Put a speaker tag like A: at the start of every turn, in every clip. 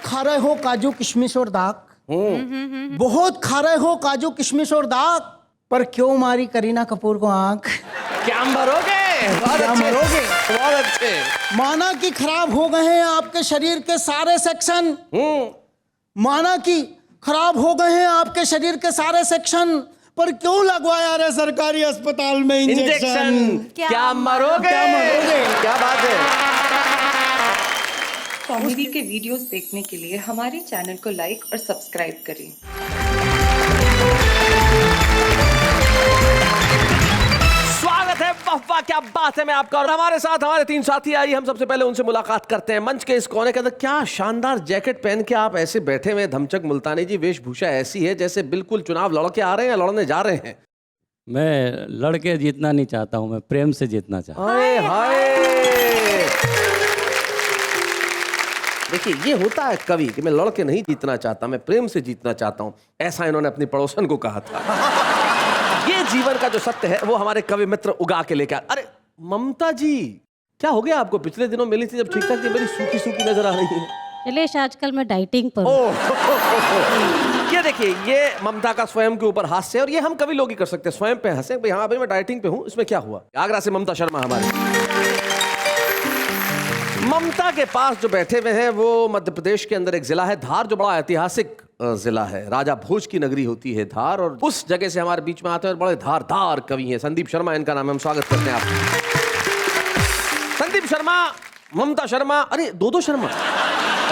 A: खा रहे हो काजू किशमिश और दाक, बहुत खा रहे हो काजू किशमिश और दाक, पर क्यों मारी करीना कपूर को आंख?
B: क्या मरोगे?
A: क्या मरोगे?
B: बहुत अच्छे।
A: माना कि खराब हो गए हैं आपके शरीर के सारे सेक्शन, माना कि खराब हो गए हैं आपके शरीर के सारे सेक्शन, पर क्यों लगवाया रे सरकारी अस्पताल में इंजेक्शन?
B: क्या मरोगे?
A: क्या मरोगे?
B: क्या बात है।
C: कॉमेडी के वीडियोस देखने के लिए हमारे चैनल को लाइक और सब्सक्राइब करें।
B: स्वागत है, वाह क्या बात है। मैं आपका और हमारे साथ हमारे तीन साथी आइए हम सबसे पहले उनसे मुलाकात करते हैं। मंच के इस कोने के अंदर क्या शानदार जैकेट पहन के आप ऐसे बैठे हुए। धमचक मुल्तानी जी, वेशभूषा ऐसी है जैसे बिल्कुल चुनाव लड़ के आ रहे हैं या लड़ने जा रहे हैं।
D: मैं लड़के जीतना नहीं चाहता हूँ, मैं प्रेम से जीतना चाहता हूँ।
B: हाय हाय। देखिए ये होता है कवि कि मैं लड़के नहीं जीतना चाहता, मैं प्रेम से जीतना चाहता हूँ, ऐसा इन्होंने अपनी पड़ोसन को कहा था। ये जीवन का जो सत्य है वो हमारे कवि मित्र उगा के लेकर। अरे ममता जी, क्या हो गया आपको? पिछले दिनों मिली थी जब ठीक ठाक थी, मेरी सूखी सूखी नजर आ रही है।
E: शैलेश आजकल मैं डाइटिंग पर हूँ।
B: ये देखिए, ये ममता का स्वयं के ऊपर हास्य है और ये हम कवि लोग ही कर सकते हैं, स्वयं पे हंसे भाई हाँ भाई मैं डाइटिंग पे हूँ, इसमें क्या हुआ। आगरा से ममता शर्मा हमारी। ममता के पास जो बैठे हुए हैं वो मध्य प्रदेश के अंदर एक जिला है धार, जो बड़ा ऐतिहासिक जिला है। राजा भोज की नगरी होती है धार, और उस जगह से हमारे बीच में आते हैं और बड़े धारदार कवि हैं। संदीप शर्मा इनका नाम है, हम स्वागत करते हैं आप। संदीप शर्मा, ममता शर्मा, अरे दो शर्मा।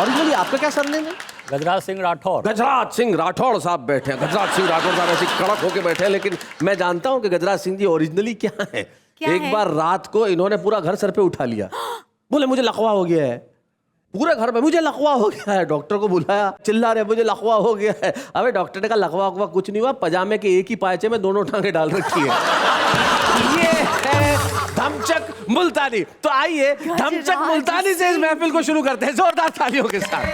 B: ओरिजिनली आपका क्या सरनेम है?
D: गजराज सिंह राठौर।
B: गजराज सिंह राठौड़ साहब बैठे हैं। गजराज सिंह राठौड़ साहब ऐसे कड़क होके बैठे हैं, लेकिन मैं जानता हूं कि गजराज सिंह जी ओरिजिनली क्या है। एक बार रात को इन्होंने पूरा घर सर पे उठा लिया, बोले मुझे लकवा हो गया है। पूरे घर में मुझे लकवा हो गया है। डॉक्टर को बुलाया, चिल्ला रहे मुझे लकवा हो गया है। अबे डॉक्टर ने कहा लकवा वकवा कुछ नहीं हुआ, पजामे के एक ही पायचे में दोनों टांगे डाल रखी है। ये है धमचक मुल्तानी। तो आइए धमचक मुल्तानी से इस महफिल को शुरू करते हैं जोरदार तालियों के साथ।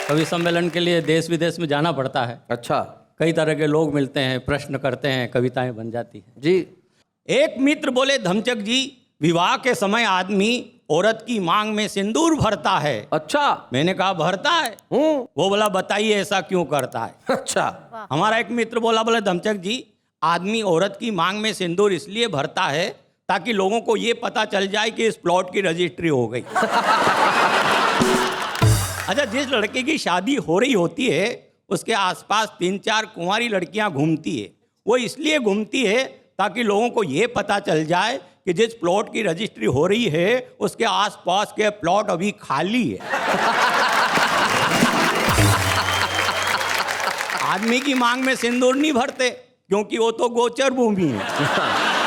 D: कवि सम्मेलन के लिए देश विदेश में जाना पड़ता है।
B: अच्छा,
D: कई तरह के लोग मिलते हैं, प्रश्न करते हैं, कविताएं बन जाती हैं
B: जी।
F: एक मित्र बोले, धमचक जी, विवाह के समय आदमी औरत की मांग में सिंदूर भरता है।
B: अच्छा।
F: मैंने कहा भरता है? वो बोला बताइए ऐसा क्यों करता है।
B: अच्छा।
F: हमारा एक मित्र बोले धमचक जी, आदमी औरत की मांग में सिंदूर इसलिए भरता है ताकि लोगों को ये पता चल जाए कि इस प्लॉट की रजिस्ट्री हो गई। अच्छा, जिस लड़के की शादी हो रही होती है उसके आसपास 3-4 कुंवारी लड़कियां घूमती है। वो इसलिए घूमती है ताकि लोगों को ये पता चल जाए कि जिस प्लॉट की रजिस्ट्री हो रही है उसके आसपास के प्लॉट अभी खाली है। आदमी की मांग में सिंदूर नहीं भरते क्योंकि वो तो गोचर भूमि है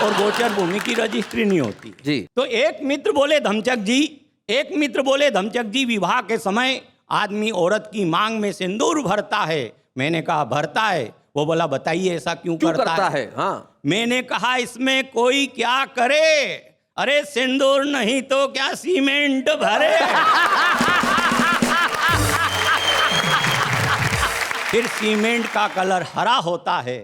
F: और गोचर भूमि की रजिस्ट्री नहीं होती
B: जी।
F: तो एक मित्र बोले धमचक जी, विवाह के समय आदमी औरत की मांग में सिंदूर भरता है। मैंने कहा भरता है? वो बोला बताइए ऐसा क्यों करता है।
B: हाँ।
F: मैंने कहा इसमें कोई क्या करे, अरे सिंदूर नहीं तो क्या सीमेंट भरे। फिर सीमेंट का कलर हरा होता है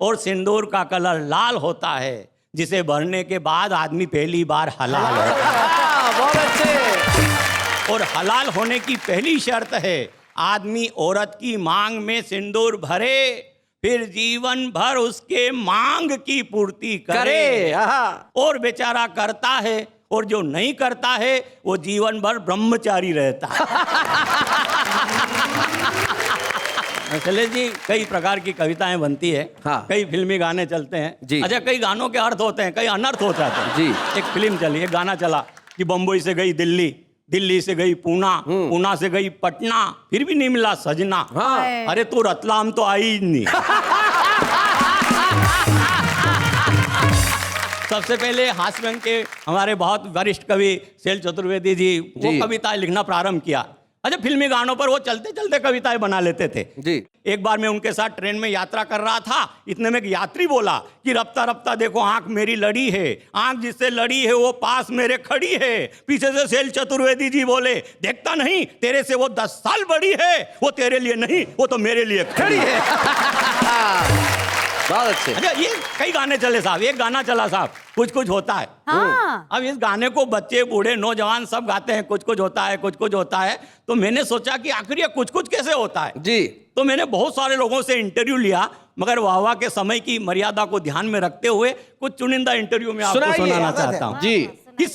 F: और सिंदूर का कलर लाल होता है, जिसे भरने के बाद आदमी पहली बार हलाल होता है।
B: बहुत अच्छे।
F: और हलाल होने की पहली शर्त है आदमी औरत की मांग में सिंदूर भरे, फिर जीवन भर उसके मांग की पूर्ति करे। और बेचारा करता है, और जो नहीं करता है वो जीवन भर ब्रह्मचारी रहता है। शैलेश जी, कई प्रकार की कविताएं बनती है।
B: हाँ।
F: कई फिल्मी गाने चलते हैं
B: जी।
F: अच्छा, कई गानों के अर्थ होते हैं, कई अनर्थ हो जाते हैं
B: जी।
F: एक फिल्म चली, एक गाना चला कि बम्बई से गई दिल्ली, दिल्ली से गई पूना, पूना से गई पटना, फिर भी नहीं मिला सजना।
B: हाँ।
F: अरे तू रतलाम तो आई ही नहीं। सबसे पहले हास्य रंग के हमारे बहुत वरिष्ठ कवि शैल चतुर्वेदी जी वो कविताएं लिखना प्रारंभ किया। अच्छा, फिल्मी गानों पर वो चलते चलते कविताएं बना लेते थे
B: जी।
F: एक बार मैं उनके साथ ट्रेन में यात्रा कर रहा था, इतने में एक यात्री बोला कि रफ्ता रफ्ता देखो आंख मेरी लड़ी है, आंख जिससे लड़ी है वो पास मेरे खड़ी है। पीछे से शैल चतुर्वेदी जी बोले, देखता नहीं तेरे से वो 10 साल बड़ी है, वो तेरे लिए नहीं वो तो मेरे लिए खड़ी है।
B: बहुत अच्छे।
F: अच्छा, ये कई गाने चले साहब, एक गाना चला साहब, कुछ कुछ होता है।
G: हाँ।
F: अब इस गाने को बच्चे बूढ़े नौजवान सब गाते हैं, कुछ कुछ होता है, कुछ कुछ होता है। तो मैंने सोचा कि आखिर ये कुछ कुछ कैसे होता है
B: जी।
F: तो मैंने बहुत सारे लोगों से इंटरव्यू लिया, मगर वाह के समय की मर्यादा को ध्यान में रखते हुए कुछ चुनिंदा इंटरव्यू में आपको
B: सुनाइए।
F: सुनाना चाहता हूँ
B: जी।
F: कि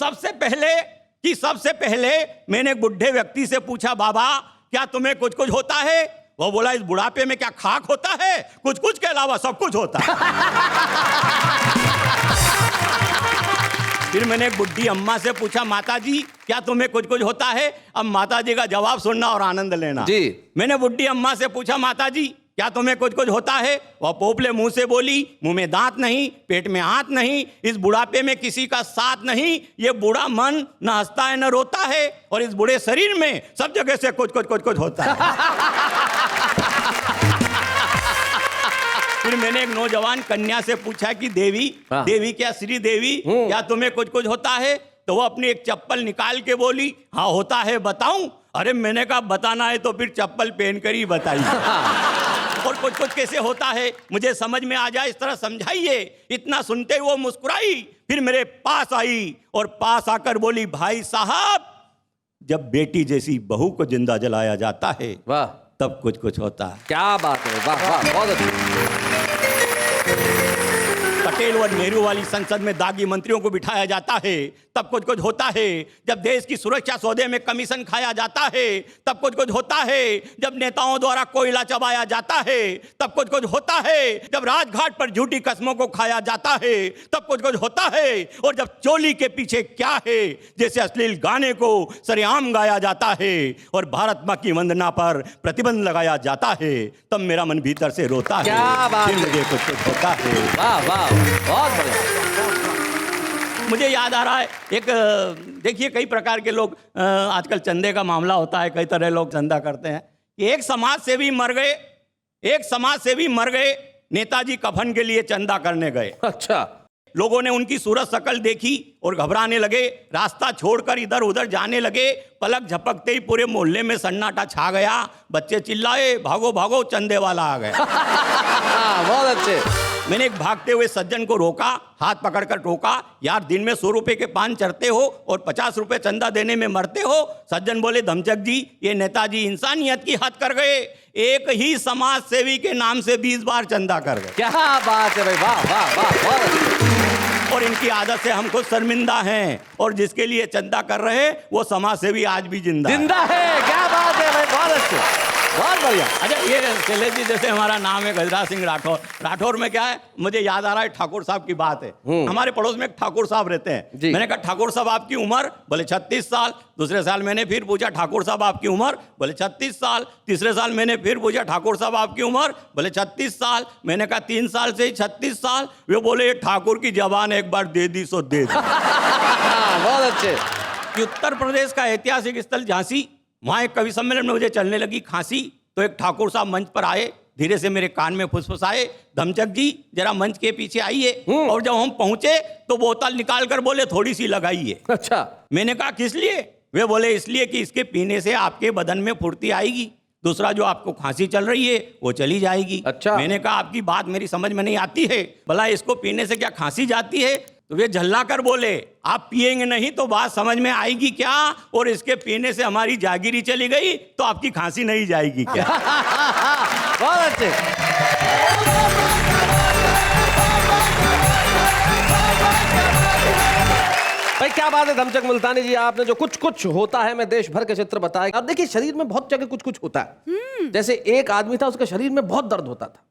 F: सबसे पहले मैंने एक बुढ़े व्यक्ति से पूछा, बाबा क्या तुम्हें कुछ कुछ होता है? वो बोला, इस बुढ़ापे में क्या खाक होता है? कुछ कुछ के अलावा सब कुछ होता है। फिर मैंने एक बुढ़ी अम्मा से पूछा, माता जी क्या तुम्हें कुछ कुछ होता है? अब माता जी का जवाब सुनना और आनंद लेना
B: जी।
F: मैंने बुढ़ी अम्मा से पूछा, माता जी क्या तुम्हें कुछ कुछ होता है? वह पोपले मुंह से बोली, मुंह में दांत नहीं, पेट में हाथ नहीं, इस बुढ़ापे में किसी का साथ नहीं, ये बूढ़ा मन न हंसता है न रोता है, और इस बूढ़े शरीर में सब जगह से कुछ कुछ कुछ कुछ होता है। फिर मैंने एक नौजवान कन्या से पूछा कि देवी क्या श्री देवी क्या तुम्हें कुछ कुछ होता है? तो वो अपनी एक चप्पल निकाल के बोली, हाँ होता है, बताऊं? अरे मैंने कहा बताना है तो फिर चप्पल पहन कर ही बताइए। और कुछ कुछ कैसे होता है मुझे समझ में आ जाए इस तरह समझाइए। इतना सुनते ही वो मुस्कुराई, फिर मेरे पास आई और पास आकर बोली, भाई साहब जब बेटी जैसी बहू को जिंदा जलाया जाता है
B: वाह,
F: तब कुछ कुछ होता है।
B: क्या बात है, वाह वाह, बहुत अच्छी।
F: पटेल और नेहरू वाली संसद में दागी मंत्रियों को बिठाया जाता है, तब कुछ कुछ होता है। जब देश की सुरक्षा सौदे में कमीशन खाया जाता है, तब कुछ कुछ होता है। जब नेताओं द्वारा कोयला चबाया जाता है, तब कुछ कुछ होता है। जब राजघाट पर झूठी कस्मों को खाया जाता है, तब कुछ कुछ होता है। और जब चोली के पीछे क्या है जैसे अश्लील गाने को सरेआम गाया जाता है और भारत मां की वंदना पर प्रतिबंध लगाया जाता है, तब मेरा मन भीतर से रोता है।
B: क्या बात
F: फिर
B: है।
F: मुझे कुछ कुछ होता है।
B: वाह वाह, बहुत बढ़िया।
F: मुझे याद आ रहा है एक, देखिए कई प्रकार के लोग, आजकल चंदे का मामला होता है, कई तरह लोग चंदा करते हैं। एक समाज सेवी मर गए, नेताजी कफन के लिए चंदा करने गए।
B: अच्छा।
F: लोगों ने उनकी सूरत शकल देखी और घबराने लगे, रास्ता छोड़कर इधर उधर जाने लगे। पलक झपकते ही पूरे मोहल्ले में सन्नाटा छा गया। बच्चे चिल्लाए, भागो भागो चंदे वाला आ गया।
B: बहुत अच्छे।
F: मैंने एक भागते हुए सज्जन को रोका, हाथ पकड़कर टोका, यार दिन में 100 रुपए के पान चढ़ते हो और 50 रुपए चंदा देने में मरते हो। सज्जन बोले, धमचक जी ये नेताजी इंसानियत की हद कर गए, एक ही समाज सेवी के नाम से 20 बार चंदा कर गए।
B: क्या बात है भाई, वाह वाह वाह, बहुत अच्छे।
F: और इनकी आदत से हम खुद शर्मिंदा हैं, और जिसके लिए चंदा कर रहे हैं वो समाज सेवी आज भी जिंदा
B: है। क्या बात है भाई, बहुत अच्छे, बहुत बढ़िया।
F: अच्छा, ये शैलेश जी जैसे हमारा नाम है गजराज सिंह राठौर में क्या है, मुझे याद आ रहा है ठाकुर साहब की बात है। हमारे पड़ोस में एक ठाकुर साहब रहते हैं। मैंने कहा ठाकुर साहब आपकी उम्र? बोले 36 साल। दूसरे साल मैंने फिर पूछा, ठाकुर साहब आपकी उम्र? बोले 36 साल। तीसरे साल मैंने फिर पूछा, ठाकुर साहब आपकी उम्र? बोले 36 साल। मैंने कहा 3 साल से ही 36 साल। वे बोले, ठाकुर की जबान एक बार दे दी सो दे दी।
B: बहुत अच्छे।
F: कि उत्तर प्रदेश का ऐतिहासिक स्थल झांसी, वहाँ एक कवि सम्मेलन में मुझे चलने लगी खांसी, तो एक ठाकुर साहब मंच पर आए, धीरे से मेरे कान में फुसफुसाए, धमचक जी जरा मंच के पीछे आइए। और जब हम पहुंचे तो बोतल निकाल कर बोले, थोड़ी सी लगाइए।
B: अच्छा।
F: मैंने कहा किस लिए? वे बोले, इसलिए कि इसके पीने से आपके बदन में फुर्ती आएगी, दूसरा जो आपको खांसी चल रही है वो चली जाएगी।
B: अच्छा।
F: मैंने कहा आपकी बात मेरी समझ में नहीं आती है, भला इसको पीने से क्या खांसी जाती है? तो वे झल्ला कर बोले, आप पिएंगे नहीं तो बात समझ में आएगी क्या? और इसके पीने से हमारी जागीरी चली गई तो आपकी खांसी नहीं जाएगी क्या?
B: बहुत अच्छे। भाई क्या बात है धमचक मुल्तानी जी, आपने जो कुछ कुछ होता है मैं देश भर के चित्र बताए। अब देखिए शरीर में बहुत जगह कुछ कुछ होता है। जैसे एक आदमी था, उसके शरीर में बहुत दर्द होता था,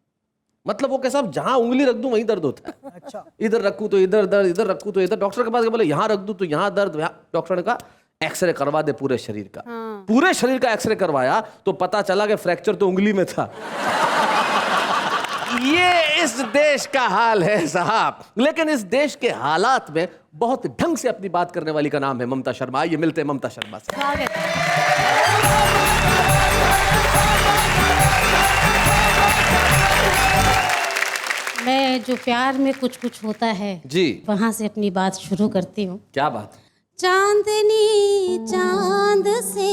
B: मतलब वो कैसा, जहां उंगली रख दूं वहीं दर्द होता है। अच्छा। इधर रखूं तो इधर दर्द, इधर रखूं तो इधर। डॉक्टर के पास गए, बोले यहां रख दूं तो यहां दर्द। डॉक्टर ने कहा एक्सरे करवा दे पूरे शरीर का। पूरे शरीर का एक्सरे करवाया तो पता चला कि फ्रैक्चर तो उंगली में था। ये इस देश का हाल है साहब। लेकिन इस देश के हालात में बहुत ढंग से अपनी बात करने वाली का नाम है ममता शर्मा। ये मिलते हैं ममता शर्मा से।
E: मैं जो प्यार में कुछ कुछ होता है
B: जी,
E: वहां से अपनी बात शुरू करती हूँ।
B: क्या बात।
E: चांदनी चांद से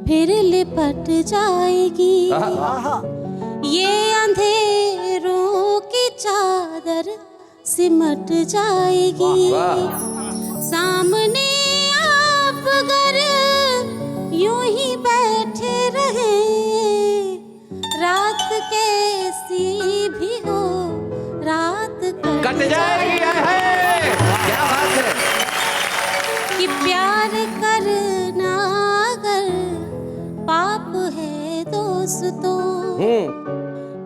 E: फिर लिपट जाएगी, ये अंधेरों की चादर सिमट जाएगी। सामने आप अगर यूं ही बैठे रहे, रात कैसी भी हो रात
B: कट जाएगी। है क्या बात है
E: कि प्यार करना अगर पाप है दोस्तों,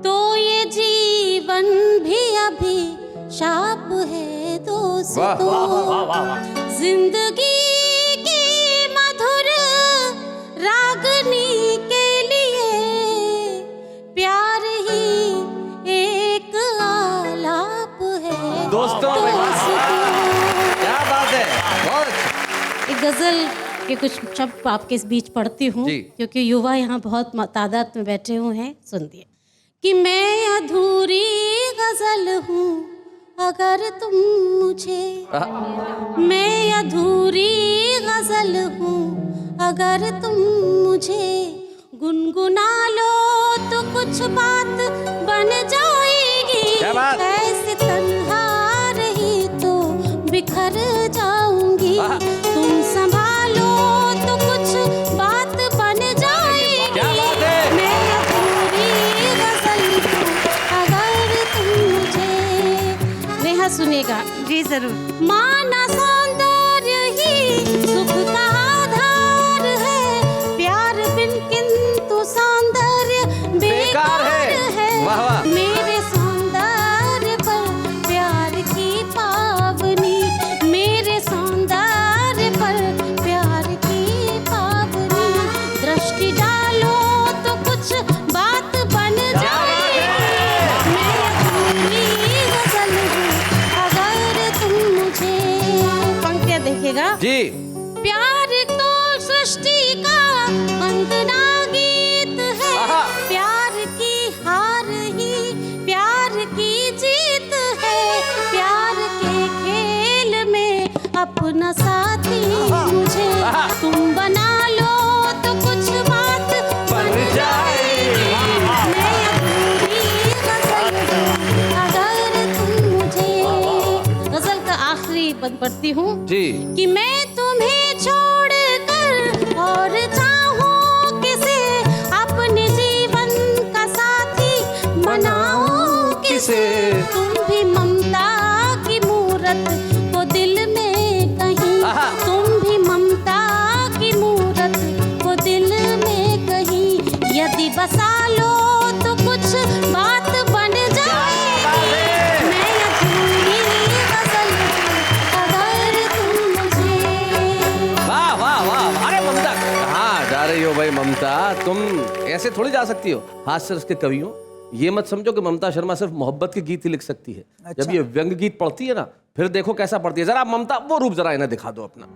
E: तो ये जीवन भी अभी शाप है दोस्तों। जिंदगी की मधुर रागनी के लिए प्यार ही एक आलाप है
B: दोस्तों। क्या बात है, बहुत अच्छा।
E: एक गजल के कुछ शब्द आपके इस बीच पढ़ती हूँ,
B: जी।
E: क्योंकि युवा यहाँ बहुत तादाद में बैठे हुए हैं। सुनिए कि मैं अधूरी गजल हूँ अगर तुम मुझे, मैं अधूरी गजल हूँ अगर तुम मुझे गुनगुना लो तो कुछ बात बन जाएगी।
B: क्या बात?
E: ऐसे तन्हा रही तो बिखर जाऊंगी। तुम संभालो तो कुछ बात बन जाएगी।
B: क्या बात है?
E: मैं अधूरी गजल हूँ अगर तुम मुझे। नेहा सुनेगा जी जरूर। माना सौंदर्य ही सुख का आधार है, प्यार बिन किंतु सौंदर्य बेकार है।
B: वाह वाह।
E: मेरे सौंदर्य पर प्यार की पावनी, मेरे सौंदर्य पर प्यार की पावनी, दृष्टि डालो तो कुछ बात बन जाएगी। मैं अधूरी गजल हूँ अगर तुम मुझे। पंक्तियाँ देखेगा
B: जी।
E: प्यार तो सृष्टि का वंदना गीत है,
B: आहा।
E: प्यार की हार ही प्यार की जीत है, प्यार के खेल में अपना साथी मुझे तुम बना लो तो कुछ बात बन जाएगी। मैं अधूरी गजल हूँ अगर तुम मुझे। गजल का आखिरी बंद पढ़ती हूँ
B: जी।
E: कि मैं तुम्हें छोड़कर और चाहूं किसे, अपने जीवन का साथी बनाऊं किसे। तुम भी ममता की मूरत को दिल में कहीं,
B: आहा।
E: तुम भी ममता की मूरत को दिल में कहीं, यदि बसा लो तो कुछ बात बन जाएगी। मैं अधूरी गजल हूँ अगर तुम मुझे।
B: वाह वाह वाह। अरे ममता कहाँ जा रही हो भाई ममता, तुम ऐसे थोड़ी जा सकती हो। हास्य रस के कवियों, ये मत समझो कि ममता शर्मा सिर्फ मोहब्बत के गीत ही लिख सकती है।
A: अच्छा।
B: जब ये व्यंग गीत पढ़ती है ना, फिर देखो कैसा पढ़ती है। जरा ममता वो रूप जरा इन्हें दिखा दो अपना।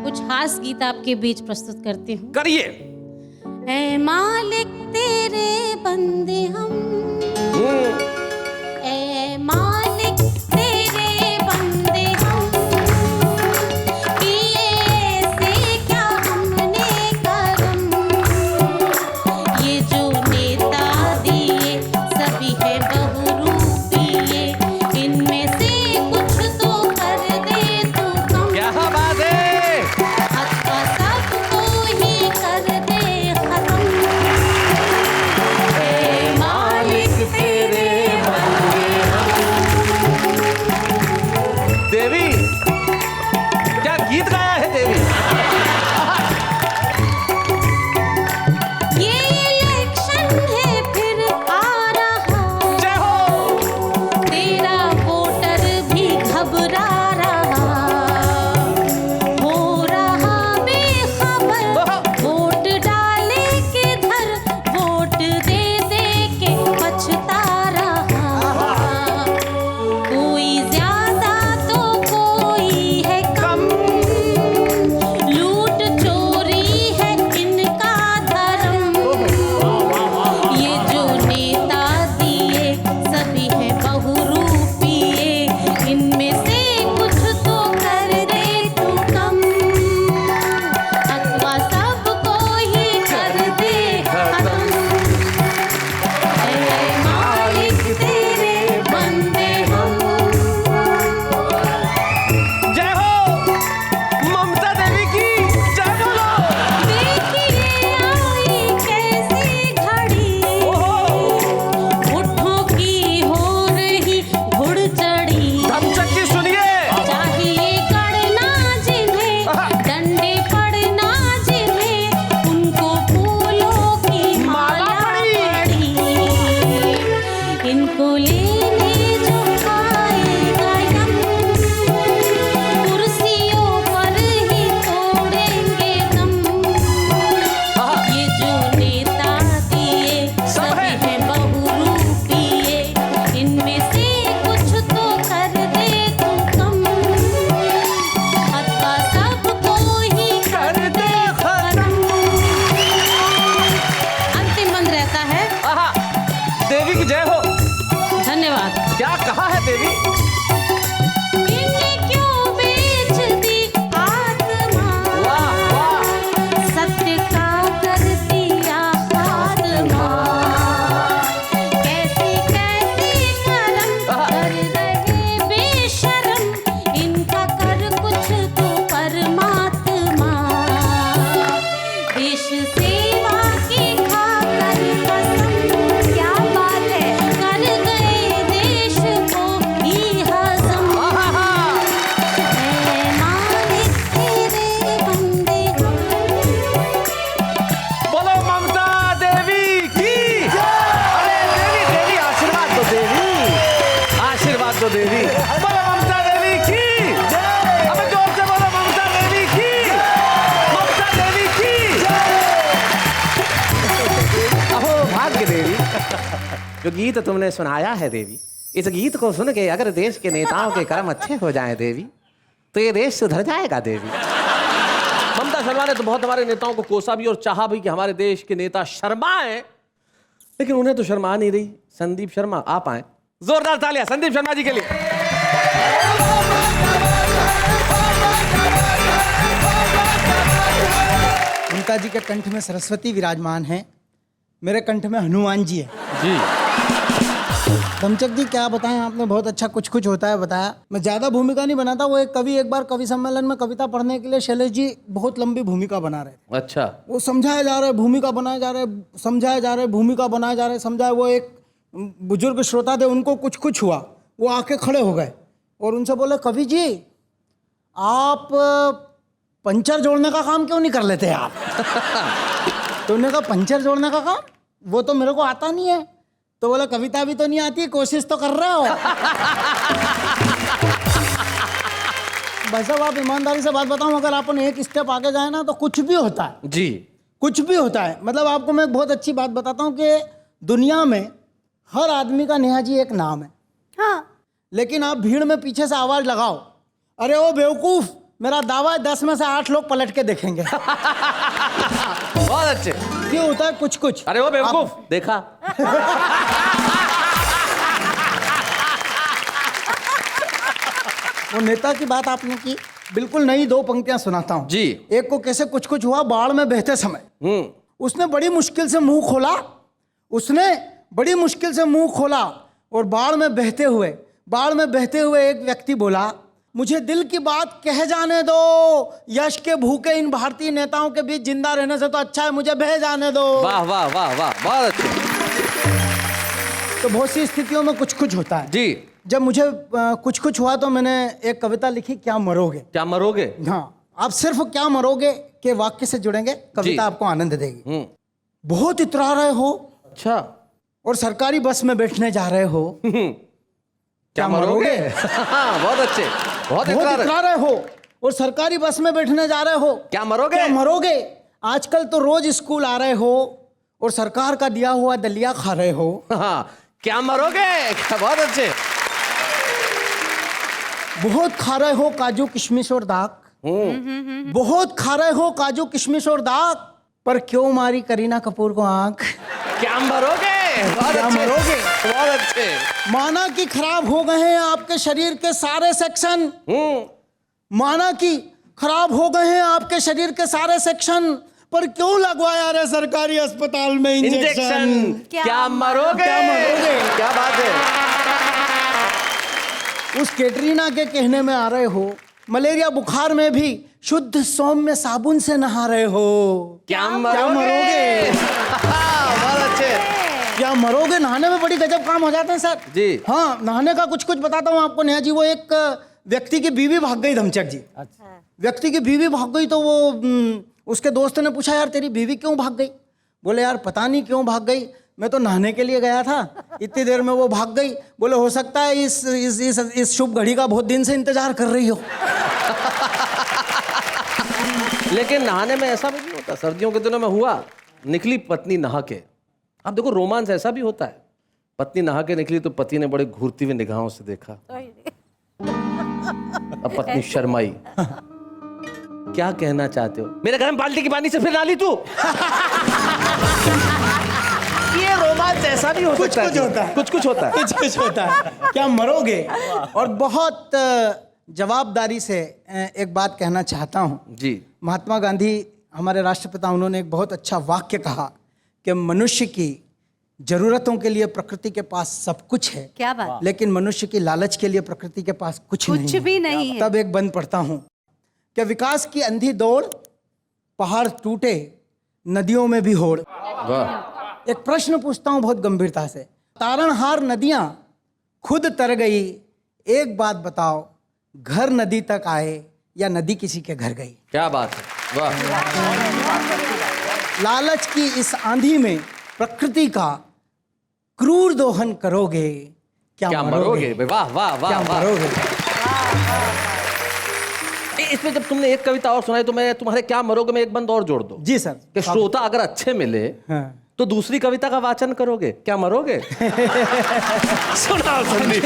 E: कुछ हास्य गीत आपके बीच प्रस्तुत करती हूँ।
B: करिए।
E: ऐ मालिक तेरे बंदे हम, ऐ मालिक तेरे बंदे हम, किए से क्या हमने करम, ये जो नेता दिए सभी है बहुरूपिये, इनमें से कुछ तो कर दे तू कम।
B: क्या बात है।
E: अथवा सबको ही कर दे खत्म। हे मालिक तेरे बंदे
B: देवी, क्या गीत गाया है देवी।
E: ये इलेक्शन है फिर आ रहा,
B: जय हो।
E: तेरा वोटर भी घबरा रहा, हो रहा बेखबर, वोट डाले किधर, वोट दे दे के पछता रहा। कोई ज्यादा तो कोई है कम,
B: जो गीत तुमने सुनाया है देवी, इस गीत को सुन के अगर देश के नेताओं के कर्म अच्छे हो जाएं देवी, तो ये देश सुधर जाएगा देवी। ममता शर्मा ने तो बहुत हमारे नेताओं को कोसा भी और चाहा भी कि हमारे देश के नेता शर्माएं, लेकिन उन्हें तो शर्मा नहीं रही। संदीप शर्मा आप आए, जोरदार तालियां संदीप शर्मा जी के लिए।
A: ममता जी के कंठ में सरस्वती विराजमान है, मेरे कंठ में हनुमान जी है।
B: जी
A: धमचक जी क्या बताएं, आपने बहुत अच्छा कुछ कुछ होता है बताया। मैं ज़्यादा भूमिका नहीं बनाता, वो एक कवि एक बार कवि सम्मेलन में कविता पढ़ने के लिए शैलेश जी बहुत लंबी भूमिका बना रहे थे।
B: अच्छा,
A: वो समझाया जा रहा है, भूमिका बनाए जा रहे, समझाया जा रहे, भूमिका बनाए जा रहे, समझाए। वो एक बुजुर्ग श्रोता थे, उनको कुछ कुछ हुआ, वो आके खड़े हो गए और उनसे बोले, कवि जी आप पंचर जोड़ने का काम क्यों नहीं कर लेते आप? तो उन्होंने कहा पंचर जोड़ने का काम वो तो मेरे को आता नहीं है। तो बोला कविता भी तो नहीं आती, कोशिश तो कर रहे हो। भाई साहब आप ईमानदारी से बात बताऊं, अगर अपन एक स्टेप आगे जाए ना तो कुछ भी होता है
B: जी,
A: कुछ भी होता है। मतलब आपको मैं एक बहुत अच्छी बात बताता हूँ कि दुनिया में हर आदमी का नेहा जी एक नाम है।
E: हाँ,
A: लेकिन आप भीड़ में पीछे से आवाज लगाओ, अरे ओ बेवकूफ, मेरा दावा है 10 में से 8 लोग पलट के देखेंगे।
B: बहुत अच्छे।
A: ये होता है कुछ कुछ।
B: अरे वो बेवकूफ देखा।
A: वो नेता की बात आपने की, बिल्कुल नई 2 पंक्तियां सुनाता हूँ
B: जी।
A: एक को कैसे कुछ कुछ हुआ, बाढ़ में बहते समय उसने बड़ी मुश्किल से मुंह खोला, उसने बड़ी मुश्किल से मुंह खोला और बाढ़ में बहते हुए एक व्यक्ति बोला, मुझे दिल की बात कह जाने दो, यश के भूखे इन भारतीय नेताओं के बीच जिंदा रहने से तो अच्छा है मुझे बह जाने दो।
B: वाह वाह वाह वाह, बहुत अच्छे।
A: तो बहुत सी स्थितियों में कुछ कुछ होता है
B: जी।
A: जब मुझे कुछ कुछ हुआ तो मैंने एक कविता लिखी, क्या मरोगे।
B: क्या मरोगे?
A: हाँ, आप सिर्फ क्या मरोगे के वाक्य से जुड़ेंगे, कविता आपको आनंद देगी। बहुत इतरा रहे हो,
B: अच्छा,
A: और सरकारी बस में बैठने जा रहे हो,
B: क्या मरोगे? बहुत अच्छे, बहुत
A: इतरा रहे हो और सरकारी बस में बैठने जा रहे हो,
B: क्या मरोगे?
A: क्या मरोगे? आजकल तो रोज स्कूल आ रहे हो और सरकार का दिया हुआ दलिया खा रहे हो।
B: हाँ, क्या मरोगे? बहुत अच्छे।
A: बहुत खा रहे हो काजू किशमिश और दाक, बहुत खा रहे हो काजू किशमिश और दाक, पर क्यों मारी करीना कपूर को आंख?
B: क्या मरोगे? बहुत
A: क्या
B: अच्छे,
A: मरोगे?
B: बहुत अच्छे।
A: माना कि खराब हो गए हैं आपके शरीर के सारे सेक्शन, माना कि खराब हो गए हैं आपके शरीर के सारे सेक्शन, पर क्यों लगवाया रे सरकारी अस्पताल में इंजेक्शन?
B: क्या मरोगे?
A: क्या मरोगे?
B: क्या बात है।
A: उस कैटरीना के कहने में आ रहे हो, मलेरिया बुखार में भी शुद्ध सौम्य साबुन से नहा रहे हो।
B: क्या
A: मरोगे?
B: बहुत अच्छे।
A: क्या मरोगे? नहाने में बड़ी गजब काम हो जाते हैं सर
B: जी।
A: हाँ, नहाने का कुछ कुछ बताता हूँ आपको नेहा जी। वो एक व्यक्ति की बीवी भाग गई, धमचक जी। व्यक्ति की बीवी भाग गई तो वो उसके दोस्त ने पूछा, यार तेरी बीवी क्यों भाग गई? बोले यार पता नहीं क्यों भाग गई, मैं तो नहाने के लिए गया था, इतनी देर में वो भाग गई। बोले हो सकता है इस शुभ घड़ी का बहुत दिन से इंतजार कर रही हो।
B: लेकिन नहाने में ऐसा भी नहीं होता। सर्दियों के दिनों में हुआ, निकली पत्नी नहा के। आप देखो रोमांस ऐसा भी होता है, पत्नी नहा के निकली तो पति ने बड़े घूरती हुई निगाहों से देखा, अब पत्नी शर्माई। क्या कहना चाहते हो? मेरे घर में बाल्टी की पानी से फिर नाली तू? ये रोमांस ऐसा भी हो सकता है।
A: कुछ होता है,
B: कुछ कुछ होता है,
A: कुछ कुछ होता है। क्या मरोगे? और बहुत जवाबदारी से एक बात कहना चाहता हूँ
B: जी।
A: महात्मा गांधी हमारे राष्ट्रपिता, उन्होंने एक बहुत अच्छा वाक्य कहा कि मनुष्य की जरूरतों के लिए प्रकृति के पास सब कुछ है,
E: क्या बात,
A: लेकिन मनुष्य की लालच के लिए प्रकृति के पास कुछ
E: भी नहीं है।
A: तब एक बंद पढ़ता हूँ कि विकास की अंधी दौड़, पहाड़ टूटे, नदियों में भी होड़।
B: वाह।
A: एक प्रश्न पूछता हूँ बहुत गंभीरता से, तारणहार नदियां खुद तर गई, एक बात बताओ, घर नदी तक आए या नदी किसी के घर गई?
B: क्या बात है, वाह।
A: लालच की इस आंधी में प्रकृति का क्रूर दोहन करोगे, क्या
B: मरोगे? वाह वाह वाह,
A: क्या मरोगे?
B: इसमें जब तुमने एक कविता और सुनाई तो मैं तुम्हारे क्या मरोगे में एक बंद और जोड़ दो
A: जी सर।
B: कि श्रोता अगर अच्छे मिले
A: हाँ।
B: तो दूसरी कविता का वाचन करोगे, क्या मरोगे? सुनाओ संदीप।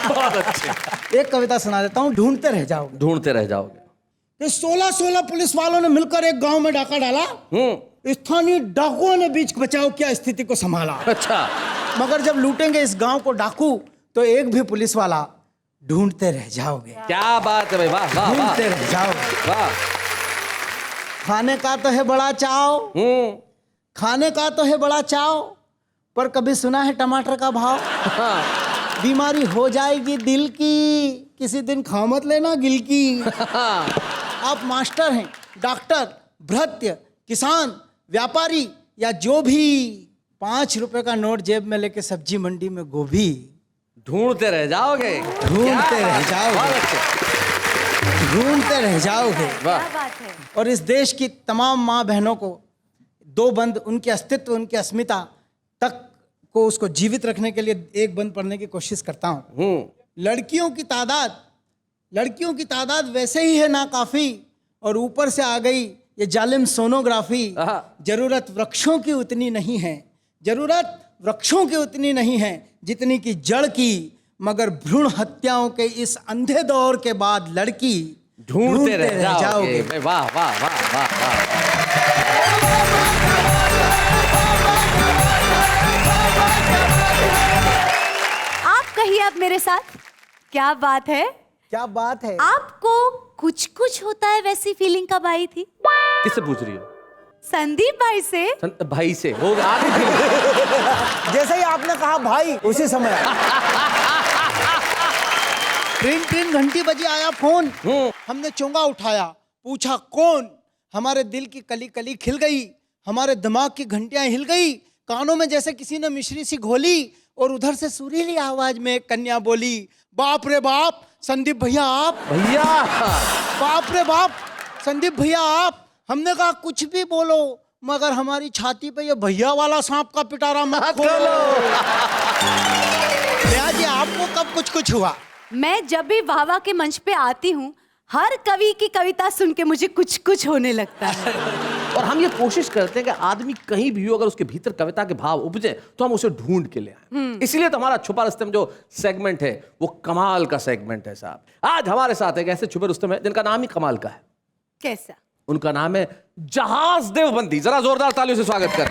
B: बहुत अच्छे।
A: एक कविता सुना देता हूँ, ढूंढते रह जाओगे।
B: ढूंढते रह जाओगे।
A: कि 16 पुलिस वालों ने मिलकर एक गांव में डाका डाला। स्थानीय डाकुओं ने बीच बचाव किया, स्थिति को संभाला।
B: अच्छा।
A: मगर जब लूटेंगे इस गांव को डाकू तो एक भी पुलिस वाला ढूंढते रह जाओगे।
B: क्या बात है भाई, वाह वाह वाह
A: ढूंढते रह जाओगे।
B: वाह।
A: खाने का तो है बड़ा चाव, खाने का तो है बड़ा चाव, पर कभी सुना है टमाटर का भाव?
B: हाँ।
A: बीमारी हो जाएगी दिल की, किसी दिन खा मत लेना गिल की। आप मास्टर हैं, डॉक्टर, भृत्य, किसान, व्यापारी या जो भी, 5 रुपए का नोट जेब में लेके सब्जी मंडी में गोभी
B: ढूंढते रह जाओगे।
A: ढूंढते रह जाओगे, ढूंढते रह जाओगे।
B: वाह।
A: और इस देश की तमाम माँ बहनों को दो बंद, उनके अस्तित्व, उनकी अस्मिता तक को उसको जीवित रखने के लिए एक बंद पढ़ने की कोशिश करता हूँ। लड़कियों की तादाद वैसे ही है नाकाफी, और ऊपर से आ गई ये जालिम सोनोग्राफी। जरूरत वृक्षों की उतनी नहीं है, जरूरत वृक्षों की उतनी नहीं है जितनी की जड़ की, मगर भ्रूण हत्याओं के इस अंधे दौर के बाद लड़की
B: ढूंढते रह जाओगे। वाह वाह वाह वाह वाह।
G: आप कहिए अब मेरे साथ, क्या बात है?
A: क्या बात है।
G: आपको कुछ कुछ होता है वैसी फीलिंग कब आई थी?
B: किससे पूछ रही हो?
G: संदीप भाई से।
B: भाई से होगा, आ गई थी।
A: जैसे ही आपने कहा भाई, उसी समय ट्रेन घंटी बजी, आया फोन। हमने चोंगा उठाया, पूछा कौन? हमारे दिल की कली कली खिल गई, हमारे दिमाग की घंटियां हिल गई, कानों में जैसे किसी ने मिश्री सी घोली, और उधर से सुरीली आवाज में एक कन्या बोली, बाप रे बाप, संदीप भैया आप।
B: भैया।
A: बाप रे बाप, संदीप भैया आप। हमने कहा कुछ भी बोलो, मगर हमारी छाती पे ये भैया वाला सांप का पिटारा मत खोलो। भैया जी, आपको कब कुछ कुछ हुआ?
G: मैं जब भी वाहवा के मंच पे आती हूँ, हर कवि की कविता सुन के मुझे कुछ कुछ होने लगता है।
B: और हम ये कोशिश करते हैं कि आदमी कहीं भी हो, अगर उसके भीतर कविता के भाव उपजे तो हम उसे ढूंढ के ले आए। इसलिए तो हमारा छुपा रुस्तम जो सेगमेंट है वो कमाल का सेगमेंट है साहब। आज हमारे साथ एक ऐसे छुपे रुस्तम है जिनका नाम ही कमाल का है।
G: कैसा?
B: उनका नाम है जहाज देवबंदी। जरा जोरदार तालियों से स्वागत करें।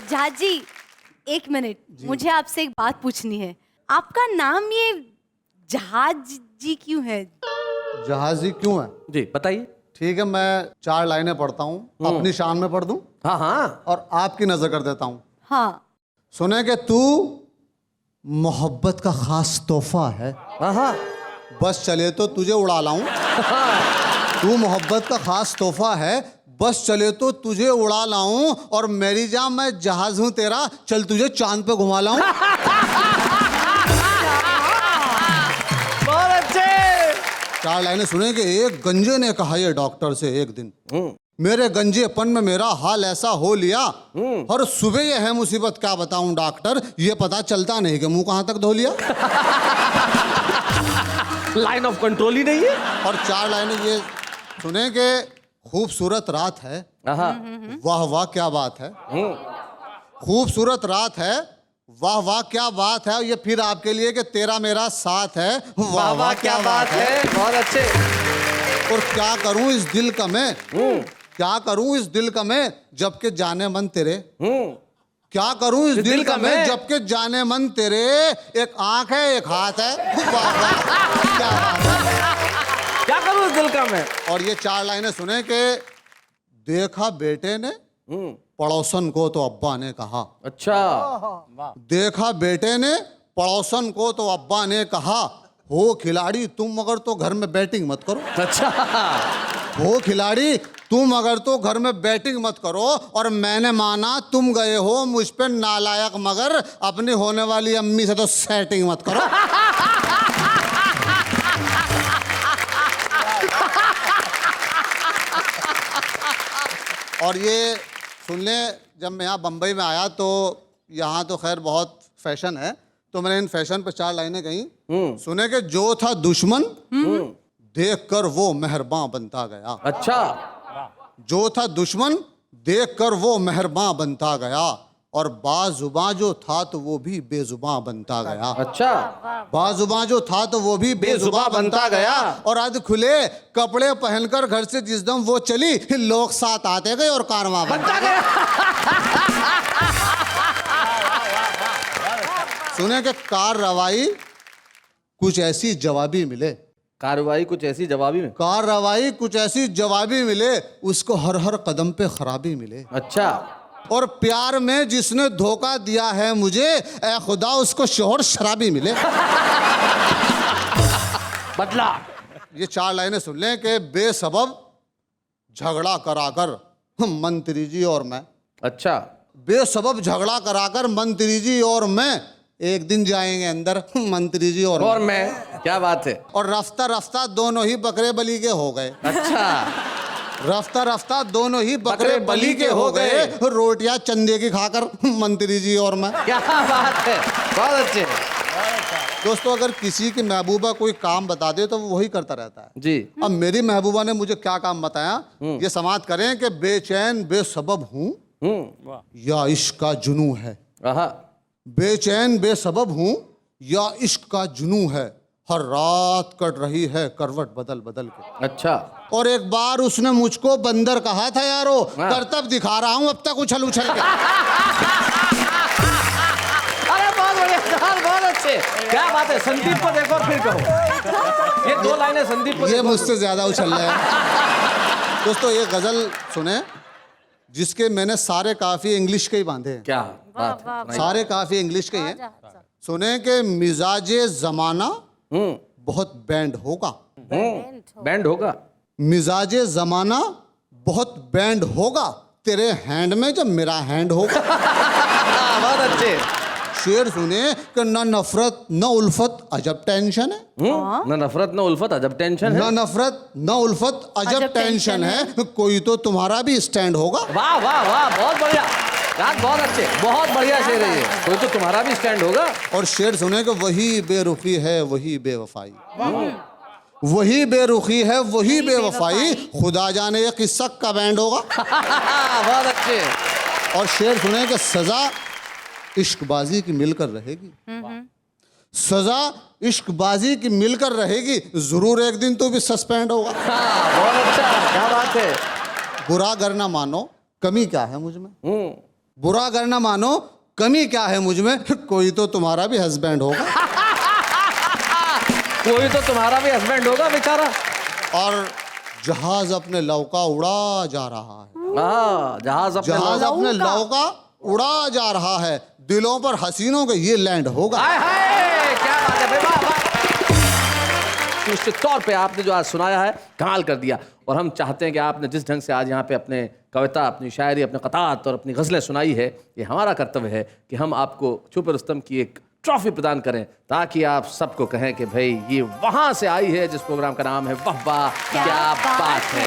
G: झा जी, एक मिनट, मुझे आपसे एक बात पूछनी है। आपका नाम ये जहाज जी क्यों है?
H: जहाजी क्यों है?
B: जी बताइए।
H: ठीक है, मैं 4 लाइनें पढ़ता हूँ, अपनी शान में पढ़ दूं
B: हाँ हाँ।
H: और आपकी नजर कर देता हूँ।
G: हाँ।
H: सुने कि तू मोहब्बत का खास तोहफा है,
B: हाँ।
H: बस चले तो तुझे उड़ा लाऊं। तू मोहब्बत का खास तोहफा है, बस चले तो तुझे उड़ा लाऊं, और मेरी जान मैं जहाज हूं तेरा, चल तुझे चांद पे घुमा लाऊं।
B: बहुत अच्छे।
H: 4 लाइनें सुने कि एक गंजे ने कहा ये डॉक्टर से एक दिन, मेरे गंजेपन में मेरा हाल ऐसा हो लिया, और सुबह ये है मुसीबत क्या बताऊं डॉक्टर, ये पता चलता नहीं कि मुंह कहां तक धो लिया।
B: लाइन ऑफ कंट्रोल ही नहीं है।
H: और 4 लाइनें ये सुने कि खूबसूरत रात है, वाह वाह क्या बात है। खूबसूरत रात है, वाह वाह क्या बात है। ये फिर आपके लिए कि तेरा मेरा साथ है, वाह वाह क्या बात है।
B: बहुत अच्छे।
H: और क्या करूं इस दिल का मैं, क्या करूं इस दिल का मैं, जबकि जाने मन तेरे। क्या करूं इस दिल का मैं, जबकि जाने मन तेरे। एक आंख है, एक हाथ है, वाह वाह क्या बात है।
B: क्या करूं इस दिल का मैं।
H: और ये 4 लाइनें सुने कि देखा बेटे ने पड़ोसन को तो अब्बा ने कहा।
B: अच्छा।
H: देखा बेटे ने पड़ोसन को तो अब्बा ने कहा, हो खिलाड़ी तुम मगर तो घर में बैटिंग मत करो।
B: अच्छा।
H: हो खिलाड़ी तुम अगर तो घर में बैटिंग मत करो, और मैंने माना तुम गए हो मुझ पे नालायक, मगर अपनी होने वाली अम्मी से तो सेटिंग मत करो। और ये सुन ले, जब मैं यहाँ बम्बई में आया तो यहाँ तो खैर बहुत फैशन है, तो मैंने इन फैशन पे 4 लाइनें कही। सुने कि जो था दुश्मन देखकर वो मेहरबान बनता गया।
B: अच्छा,
H: जो था दुश्मन देखकर वो मेहरबान बनता गया, और बाजुबां जो था तो वो भी बेजुबां बनता गया।
B: अच्छा,
H: बाजुबां जो था तो वो भी बेजुबां बनता गया, और आज खुले कपड़े पहनकर घर से जिस दम वो चली, लोग साथ आते गए और कारवां बनता गया। सुने कि कार्रवाई कुछ ऐसी जवाबी मिले,
B: कार्रवाई कुछ ऐसी जवाबी में।
H: कार्रवाई कुछ ऐसी जवाबी मिले, उसको हर हर कदम पे खराबी मिले।
B: अच्छा,
H: और प्यार में जिसने धोखा दिया है मुझे, ऐ खुदा उसको शोहर शराबी मिले।
B: बदला।
H: ये 4 लाइनें सुन लें कि बेसबब झगड़ा कराकर मंत्री जी और मैं,
B: अच्छा,
H: बेसबब झगड़ा कराकर मंत्री जी और मैं एक दिन जाएंगे अंदर, मंत्री जी और
B: मैं, क्या बात है।
H: और रफ्ता रफ्ता दोनों ही बकरे बली के हो गए।
B: अच्छा,
H: रफ्ता रफ्ता दोनों ही बकरे बली के हो गए, रोटियां चंदे की खाकर मंत्री जी और मैं।
B: क्या बात है, बहुत अच्छे।
H: दोस्तों, अगर किसी की महबूबा कोई काम बता दे तो वो वही करता रहता है
B: जी।
H: अब मेरी महबूबा ने मुझे क्या काम बताया, ये समाप्त करें कि बेचैन बेसबब हूँ या इश्क का जुनू है।
B: आहा,
H: बेचैन बेसबब हूँ या इश्क का जुनू है, हर रात कट रही है करवट बदल बदल के।
B: अच्छा,
H: और एक बार उसने मुझको बंदर कहा था यारो, करतब दिखा रहा हूं अब तक उछल उछल के।
B: अरे बहुत बढ़िया, बहुत अच्छे, क्या बात है। संदीप को देखो और फिर कहो। ये 2 लाइनें संदीप को
H: ये
B: देखो।
H: मुझसे ज्यादा उछल रहे हैं। दोस्तों, ये गजल सुने जिसके मैंने सारे काफी इंग्लिश के ही बांधे हैं।
B: क्या बात है।
H: सारे काफी इंग्लिश के ही हैं। सुने कि मिजाजे जमाना बहुत बैंड होगा।
B: बैंड होगा।
H: मिजाजे जमाना बहुत बैंड होगा, तेरे हैंड में जब मेरा हैंड होगा।
B: बहुत अच्छे।
H: शेर सुने कि न नफरत न उल्फत अजब टेंशन है।
B: न नफरत न उल्फत अजब टेंशन है।
H: न नफरत न उल्फत अजब टेंशन है, कोई तो तुम्हारा भी स्टैंड होगा।
B: वाह वाह वाह, बहुत बढ़िया यार, बहुत अच्छे, बहुत बढ़िया शेर है ये। कोई तो तुम्हारा भी स्टैंड होगा।
H: और शेर सुने कि वही बेरुखी है वही बेवफाई, वही बेरुखी है वही बेवफाई, खुदा जाने ये किस का बैंड होगा।
B: बहुत अच्छे।
H: और शेर सुने कि सजा इश्कबाजी की मिलकर रहेगी, सजा इश्कबाजी की मिलकर रहेगी, जरूर एक दिन तो भी सस्पेंड होगा।
B: बहुत अच्छा, क्या बात है।
H: बुरा अगर ना मानो कमी क्या है मुझ में, बुरा अगर ना मानो कमी क्या है मुझ में, कोई तो तुम्हारा भी हस्बैंड होगा।
B: कोई तो तुम्हारा भी हस्बैंड होगा बेचारा।
H: और जहाज अपने लौका उड़ा जा रहा है,
B: जहाज
H: अपने लौका उड़ा जा रहा है, दिलों पर हसीनों के ये लैंड होगा।
B: हाय हाय, क्या बात है भाई, वाह वाह। निश्चित तौर पे आपने जो आज सुनाया है कमाल कर दिया। और हम चाहते हैं कि आपने जिस ढंग से आज यहाँ पे अपने कविता, अपनी शायरी, अपने कतात और अपनी गज़लें सुनाई है, ये हमारा कर्तव्य है कि हम आपको छुपे रुस्तम की एक ट्रॉफी प्रदान करें, ताकि आप सबको कहें कि भाई ये वहाँ से आई है जिस प्रोग्राम का नाम है वाह वाह क्या बात है।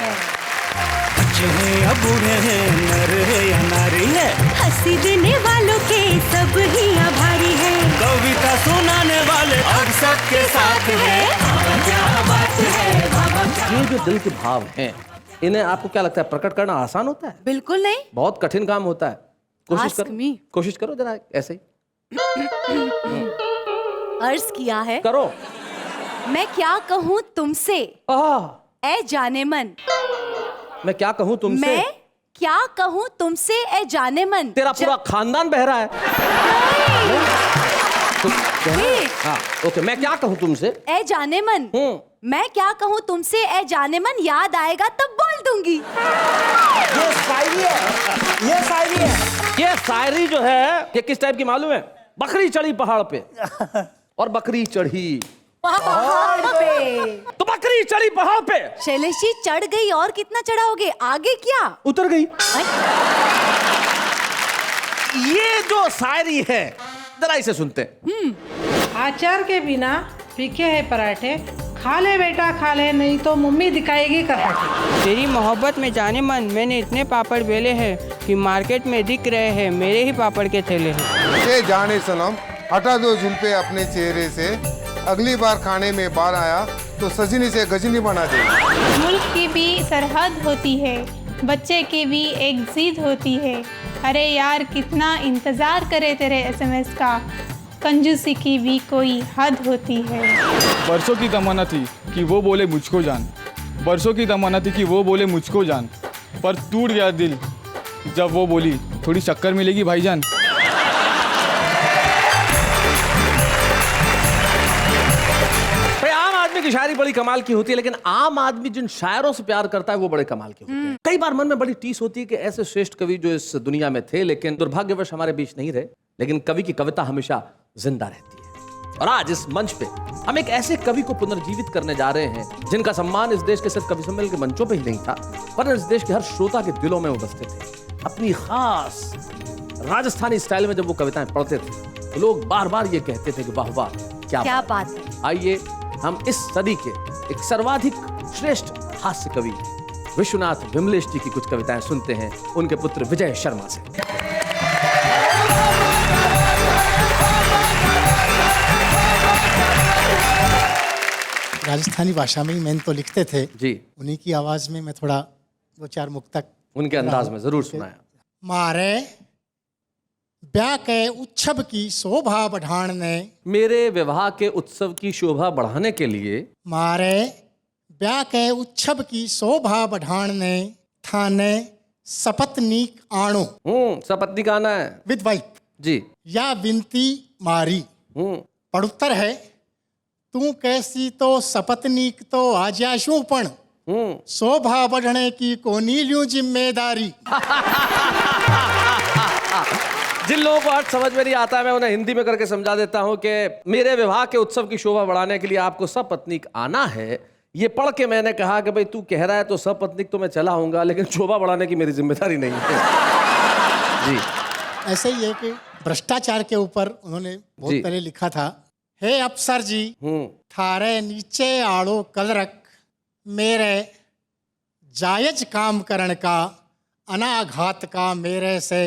I: बच्चे हैं या बूढ़े हैं, नर है या नारी है,
E: हंसी देने वालों के सब ही आभारी है,
I: कविता सुनाने वाले अब सबके साथ है।
E: क्या बात है बाबा।
B: ये जो दिल के भाव हैं, इन्हें आपको क्या लगता है प्रकट करना आसान होता है?
G: बिल्कुल नहीं।
B: बहुत कठिन काम होता है। कोशिश
G: Ask me.
B: करो, कोशिश करो जरा ऐसे ही
G: अर्ज किया है,
B: करो।
G: मैं क्या कहूँ तुमसे ए जाने मन,
B: मैं क्या कहूँ तुमसे।
G: मैं क्या कहूँ तुमसे ए जाने मन।
B: तेरा पूरा खानदान बह रहा है।
G: ठीक।
B: हाँ, ओके। मैं क्या कहूँ तुमसे
G: ए जाने मन, मैं क्या कहूँ तुमसे ए जाने मन, याद आएगा तब बोल दूंगी।
A: ये शायरी है, ये शायरी है।
B: ये शायरी जो है ये किस टाइप की मालूम है? बकरी चढ़ी पहाड़ पे और बकरी चढ़ी
G: पहाड़ पे,
B: तो बकरी चढ़ी पहाड़ पे।
G: शैलेश जी चढ़ गई और कितना चढ़ाओगे, आगे क्या?
B: उतर गई। ये जो शायरी है जरा इसे सुनते हैं।
J: अचार के बिना फीके है पराठे, खा ले बेटा खा ले, नहीं तो मम्मी दिखाएगी कराटे।
K: तेरी मोहब्बत में जाने मन, मैंने इतने पापड़ बेले हैं कि मार्केट में दिख रहे हैं मेरे ही पापड़ के थैले हैं।
L: ये जाने सनम हटा दो जुल्फे अपने चेहरे से, अगली बार खाने में बार आया तो सजनी से गजनी बना दे।
E: मुल्क की भी सरहद होती है, बच्चे की भी एक जिद होती है। अरे यार कितना इंतज़ार करे तेरे SMS का, कंजूसी की भी कोई हद होती है।
M: बरसों की तमन्ना थी कि वो बोले मुझको जान, बरसों की तमन्ना थी कि वो बोले मुझको जान, पर टूट गया दिल जब वो बोली थोड़ी शक्कर मिलेगी भाईजान।
B: भाई आम आदमी की शायरी बड़ी कमाल की होती है, लेकिन आम आदमी जिन शायरों से प्यार करता है वो बड़े कमाल के होते हैं। कई बार मन में बड़ी टीस होती है कि ऐसे श्रेष्ठ कवि जो इस दुनिया में थे लेकिन दुर्भाग्यवश हमारे बीच नहीं रहे, लेकिन कवि की कविता हमेशा जिंदा रहती है। और आज इस मंच पे हम एक ऐसे कवि को पुनर्जीवित करने जा रहे हैं जिनका सम्मान इस देश के सिर्फ कवि सम्मेलन के मंचों पे ही नहीं था, वरना इस देश के हर श्रोता के दिलों में वो बसते थे। अपनी खास राजस्थानी स्टाइल में जब वो कविताएं पढ़ते थे तो लोग बार बार ये कहते थे कि वाह वाह क्या
G: बात है।
B: आइए हम इस सदी के एक सर्वाधिक श्रेष्ठ हास्य कवि विश्वनाथ विमलेश जी की कुछ कविताएं सुनते हैं उनके पुत्र विजय शर्मा से।
A: राजस्थानी भाषा में ही मैंने तो लिखते थे
B: जी,
A: उन्हीं की आवाज में मैं थोड़ा दो चार मुक्तक
B: उनके अंदाज में जरूर सुनाया।
A: मारे ब्याह के उत्सव की शोभा बढ़ाने,
B: मेरे विवाह के उत्सव की शोभा बढ़ाने के लिए,
A: मारे ब्याह के उत्सव की शोभा बढ़ाने थाने सपत्नीक आणो।
B: सपत्नी का आना है
A: विद वाइफ
B: जी,
A: या विनती मारी। पड़ुत्तर है तू कैसी तो सपत्नीक तो आजाशू पण, शोभा बढ़ने की कोनी ल्यूं जिम्मेदारी।
B: जिन लोगों को अर्थ समझ में नहीं आता है मैं उन्हें हिंदी में करके समझा देता हूं कि मेरे विवाह के उत्सव की शोभा बढ़ाने के लिए आपको सपत्नीक आना है। ये पढ़ के मैंने कहा कि भाई तू कह रहा है तो सपत्नीक तो मैं चला आऊंगा, लेकिन शोभा बढ़ाने की मेरी जिम्मेदारी नहीं है। जी,
A: ऐसे ही है कि भ्रष्टाचार के ऊपर उन्होंने बहुत
B: जी।
A: पहले लिखा था, हे अफसर जी थारे नीचे आड़ो कल रख, मेरे जायज काम करण का अनाघात का मेरे से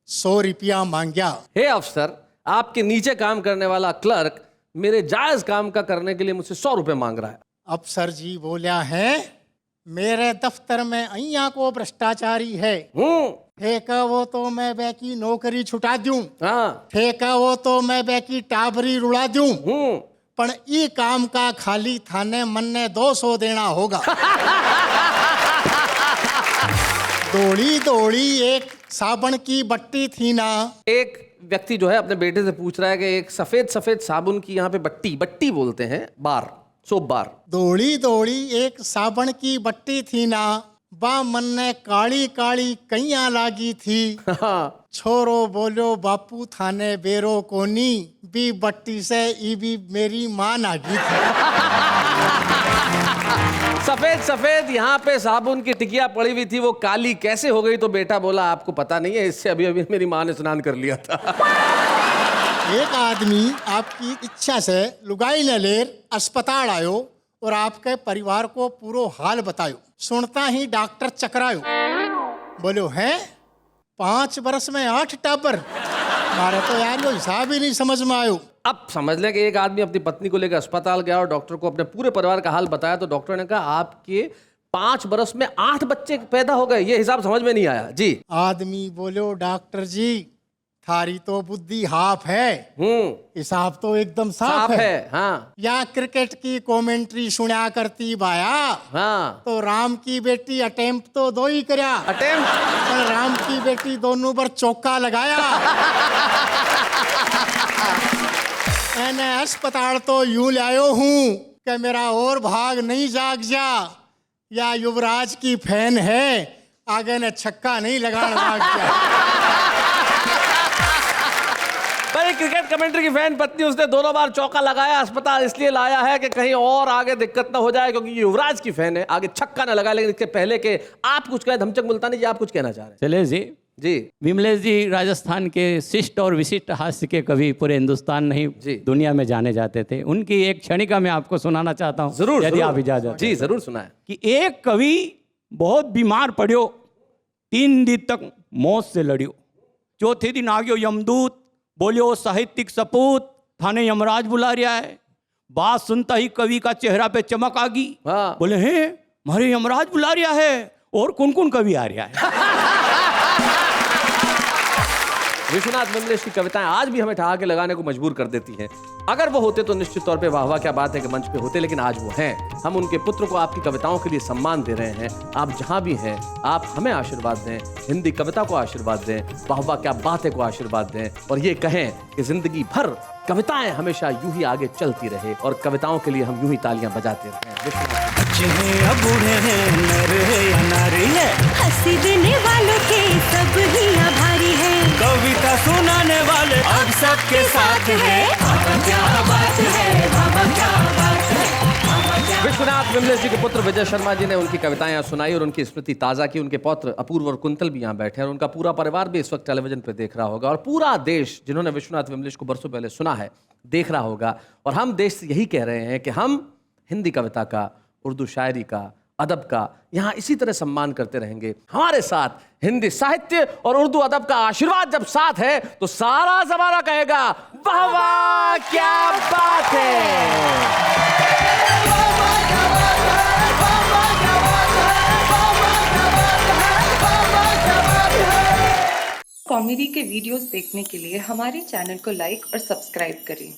A: 100 रुपया मांग्या।
B: हे अफसर, आपके नीचे काम करने वाला क्लर्क मेरे जायज काम का करने के लिए मुझसे 100 रुपए मांग रहा है।
A: अफसर जी बोलिया है मेरे दफ्तर में अइया को भ्रष्टाचारी है, फेंका वो तो मैं बैकी नौकरी छुटा दूं, फेंका वो तो मैं बैकी टाबरी रुड़ा दूं, पर ई काम का खाली थाने मन ने 200 देना होगा। दौड़ी दौड़ी एक साबुन की बट्टी थी ना।
B: एक व्यक्ति जो है अपने बेटे से पूछ रहा है कि एक सफेद सफेद साबुन की यहाँ पे बट्टी बोलते हैं, बार, सोप बार।
A: दौड़ी दौड़ी एक साबुन की बट्टी थी ना, बा मन ने काली काली कैया लागी थी। छोरो बोलो बापू थाने बेरो कोनी, बी बट्टी से ई भी मेरी मां नागी थी।
B: सफेद सफेद यहाँ पे साबुन की टिकिया पड़ी हुई थी, वो काली कैसे हो गई? तो बेटा बोला आपको पता नहीं है, इससे अभी अभी मेरी माँ ने स्नान कर लिया था।
A: एक आदमी आपकी इच्छा से लुगाई न लेर अस्पताल आयो और आपके परिवार को पूरो हाल बतायो। सुनता ही डॉक्टर चकरायो, बोलो है 5 बरस में 8 टाबर। मारे तो यार वो हिसाब ही नहीं समझ में आयो।
B: अब समझ लें कि एक आदमी अपनी पत्नी को लेकर अस्पताल गया और डॉक्टर को अपने पूरे परिवार का हाल बताया, तो डॉक्टर ने कहा आपके 5 बरस में 8 बच्चे पैदा हो गए। ये हिसाब समझ में नहीं आया जी।
A: आदमी बोलो डॉक्टर जी थारी तो बुद्धि हाफ है, हिसाब तो एकदम साफ है।
B: हाँ।
A: या क्रिकेट की कमेंट्री सुना करती बाया,
B: हाँ।
A: तो राम की बेटी अटेम्प्ट तो 2 ही करया,
B: अटेम्प्ट,
A: पर राम की बेटी दोनों पर चौका लगाया। मैंने अस्पताल तो यूं लायो हूं कि मेरा और भाग नहीं जाग जा, या युवराज की फैन है आगे ने छक्का नहीं लगाना भाग जा।
B: पर क्रिकेट कमेंट्री की फैन पत्नी, उसने दोनों बार चौका लगाया, अस्पताल इसलिए लाया है कि कहीं और आगे दिक्कत ना हो जाए, क्योंकि युवराज की फैन है, आगे छक्का ना लगाए। लेकिन इसके पहले के आप कुछ कहे, धमचक मुल्तानी जी आप कुछ कहना चाह रहे हैं?
D: चले जी।
B: जी,
D: विमलेश जी राजस्थान के शिष्ट और विशिष्ट हास्य के कवि पूरे हिंदुस्तान नहीं दुनिया में जाने जाते थे। उनकी एक क्षणिका मैं आपको सुनाना चाहता हूँ,
B: जरूर,
D: यदि आप इजाजत।
B: जी जरूर सुनाए।
F: कि एक कवि बहुत बीमार पड़ियो, 3 दिन तक मौत से लड़ियो, चौथे दिन आ गयो यमदूत, बोले वो साहित्यिक सपूत थाने यमराज बुला रहा है। बात सुनता ही कवि का चेहरा पे चमक आ गई। बोले हे हमारे यमराज बुला रहा है, और कौन कौन कवि आ रहा है?
B: विश्वनाथ विमलेश की कविताएं आज भी हमें ठहाके लगाने को मजबूर कर देती हैं। अगर वो होते तो निश्चित तौर पे वाह वाह क्या बात है कि मंच पे होते, लेकिन आज वो हैं। हम उनके पुत्र को आपकी कविताओं के लिए सम्मान दे रहे हैं। आप जहां भी हैं, आप हमें आशीर्वाद दें, हिंदी कविता को आशीर्वाद दें, वाह वाह क्या बात है को आशीर्वाद दें, और ये कहें कि जिंदगी भर कविताएं हमेशा यूं ही आगे चलती रहे और कविताओं के लिए हम यूं ही तालियां बजाते रहें।
I: बच्चे हैं या बूढ़े हैं, नर है या नारी है,
E: हंसी देने वालों के सब ही आभारी है।
I: कविता सुनाने वाले अब सबके साथ है। बाबा क्या बात है, बाबा क्या बात है।
B: विश्वनाथ विमलेश जी के पुत्र विजय शर्मा जी ने उनकी कविताएं सुनाई और उनकी स्मृति ताज़ा की। उनके पौत्र अपूर्व और कुंतल भी यहाँ बैठे हैं और उनका पूरा परिवार भी इस वक्त टेलीविजन पे देख रहा होगा, और पूरा देश जिन्होंने विश्वनाथ विमलेश को बरसों पहले सुना है देख रहा होगा। और हम देश से यही कह रहे हैं कि हम हिंदी कविता का, उर्दू शायरी का, अदब का यहाँ इसी तरह सम्मान करते रहेंगे। हमारे साथ हिंदी साहित्य और उर्दू अदब का आशीर्वाद जब साथ है तो सारा जमाना कहेगा वाह वाह क्या बात है।
C: कॉमेडी के वीडियोस देखने के लिए हमारे चैनल को लाइक और सब्सक्राइब करें।